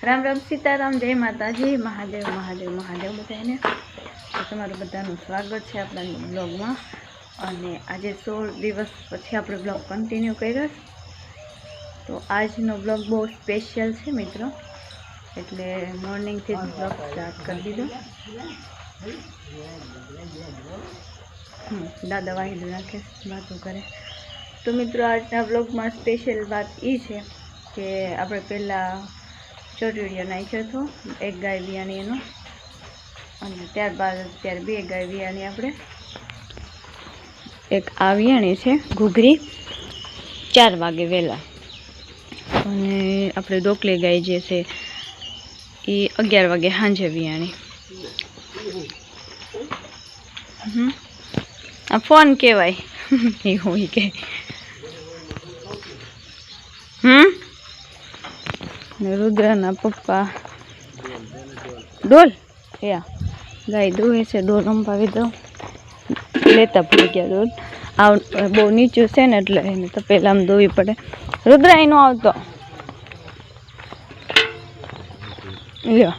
राम राम सीताराम जय माताजी महादेव महादेव महादेव बधाने तो तमारू बधानुं स्वागत है अपना ब्लॉग में। अने आज 16 दिवस पछी आपणे ब्लॉग कंटिन्यू कर्यो। तो आजनो ब्लॉग बहुत स्पेशियल है मित्रों, एटले मॉर्निंग थी ब्लॉग स्टार्ट कर दीधो। दादा वाहिदू नाखे बातों करे। तो मित्रों आजना ब्लॉग में स्पेशियल बात ये है कि आपणे पहला ચોટીડિયો નાખ્યો હતો એક ગાય વિયાણી એનો, અને ત્યારબાદ અત્યારે બે ગાય વિયાણી આપણે એક આ વિયાણી છે ઘૂઘરી 4 વાગે વહેલા, અને આપણે ડોકલી ગાય જે છે એ 11 વાગે સાંજે વિયાણી। આ ફોન કહેવાય એવું કે रुद्रना पप्पा डोल या गाय दुहे से डोल रंपावी दो लेता पड़ी गया डोल आ बहु नीचू से ने एटले एने तो पहला आम दोवी पड़े। रुद्र एनो आवतो ल्यो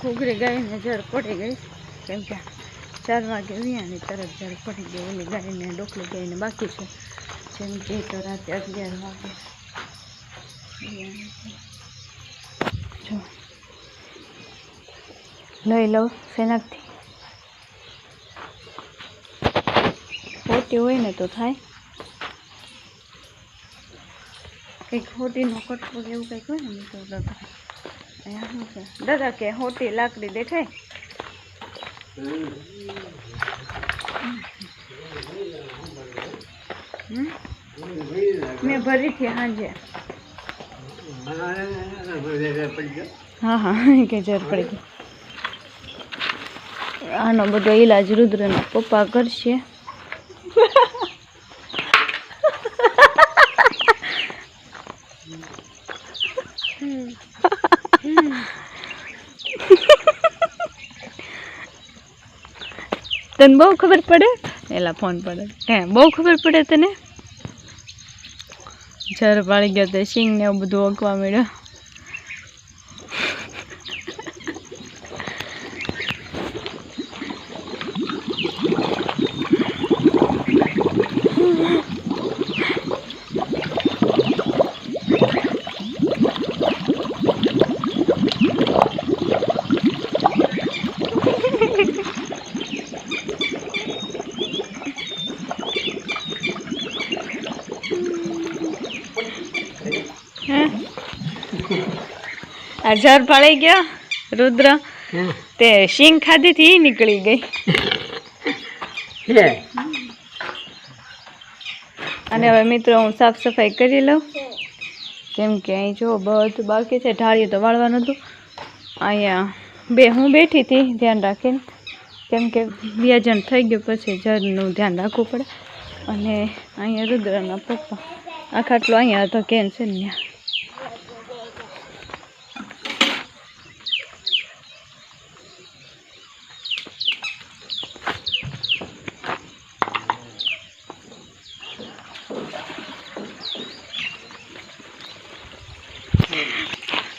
घूघरी गाय ने जड़ पड़ी गई केम के 4 वागे वियाणी तरफ जड़ पड़ी गई। ओली गाय ने डोकली गाय ने बाकी है जेम के तो रात 11 वागे जो लई लो सेनाक थी खोटी होय ने तो थाय एक खोटी नो कटको एवं कई कोई ने तो दादा दादा के होटी लाकड़ी देखाय मैं भरी थी हाजे हाँ हाँ के जर पड़ी गई। आनो बधो इलाज रुद्रना पप्पा करशे। तने बहु खबर पड़े एला फोन पड़े हे बहु खबर पड़े तने जर पाड़ी गया तो सिंग ने बधु ओकवा मळ्यो। जर पड़ी गया रुद्र ते शिंग खाधी थी निकली गई। अने हवे मित्रों हूँ साफ सफाई करी लऊं केम के अहीं जो बधुं बाकी छे। ढाळियुं तो वाळवानुं हतुं। अहींया हूँ बैठी थी ध्यान राखीने केम के व्याजन थई गयुं पछी जरनुं ध्यान राखवुं पड़े। अने अहींया रुद्रना पप्पा आ खाटलो अहींया तो केन छे ने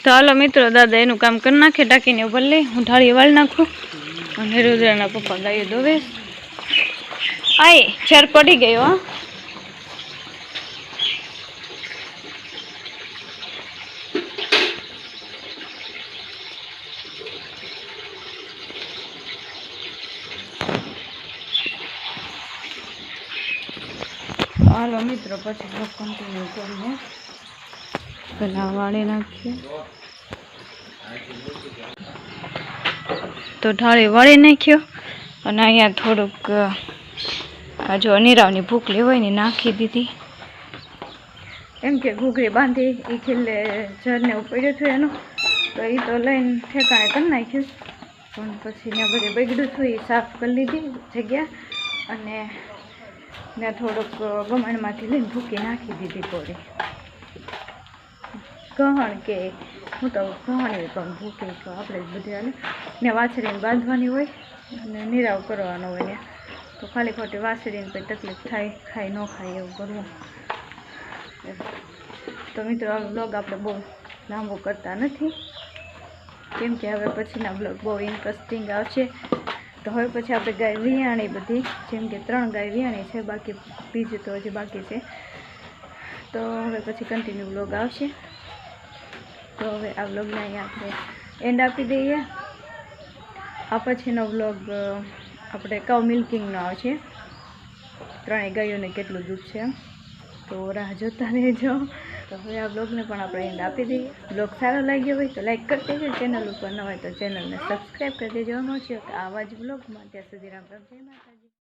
तो हालो मित्रों दादा एनु काम कर नाखे टाकीने उपर लई हूँ ढाळी वाळ नाखूं अने रुद्रना पप्पा गायो दोवे। आई छर पड़ी गयो हाँ हालो मित्रों पछी कंटिन्यू करीए पहला वाળી नाखीए तो ढाળી वाળી नाख्यो અને અહીંયા થોડુંક આ જો નીરાવની ભૂખલી હોય ને નાખી દીધી, એમ કે ઘૂઘરી બાંધી એ ખીલે ઝરને પડ્યું હતું એનું, તો એ તો લઈને ઠેકાણે કરી નાખ્યું, પણ પછી ને બધે બગડ્યું હતું એ સાફ કરી લીધી જગ્યા, અને ને થોડુંક ગમણમાંથી લઈને ભૂકી નાખી દીધી થોડી ગહણ, કે હું તો ગહણ પણ ભૂકી તો આપણે જ બધી હાલે ને વાછરીને બાંધવાની હોય અને નીરાવ કરવાનો હોય ને, તો ખાલી ખોટી વાછરીને કંઈ તકલીફ થાય, ખાઈ ન ખાય એવું કરવું. તો મિત્રો આ બ્લોગ આપણે બહુ લાંબો કરતા નથી, કેમ કે હવે પછીના બ્લોગ બહુ ઇન્ટરેસ્ટિંગ આવશે. તો હવે પછી આપણે ગાય વિયાણી બધી, જેમ કે 3 ગાય વિયાણી છે, બાકી બીજું તો હજી બાકી છે, તો હવે પછી કન્ટિન્યુ બ્લોગ આવશે. તો હવે આ બ્લોગને અહીંયા આપણે એન્ડ આપી દઈએ. આ પછીનો બ્લોગ આપણે કાઉ મિલ્કિંગનો આવશે, 3 ગાયોને કેટલું દૂધ છે, તો રાહ જોતા રહેજો. તો હવે આ બ્લોગને પણ આપણે એન્ડ આપી દઈએ. બ્લોગ સારો લાગ્યો હોય તો લાઈક કરી દેજો, ચેનલ ઉપર ન હોય તો ચેનલને સબસ્ક્રાઈબ કરી દેજો. મળશે આવા જ બ્લોગમાં, ત્યાં સુધી રામ રામ, જય માતાજી.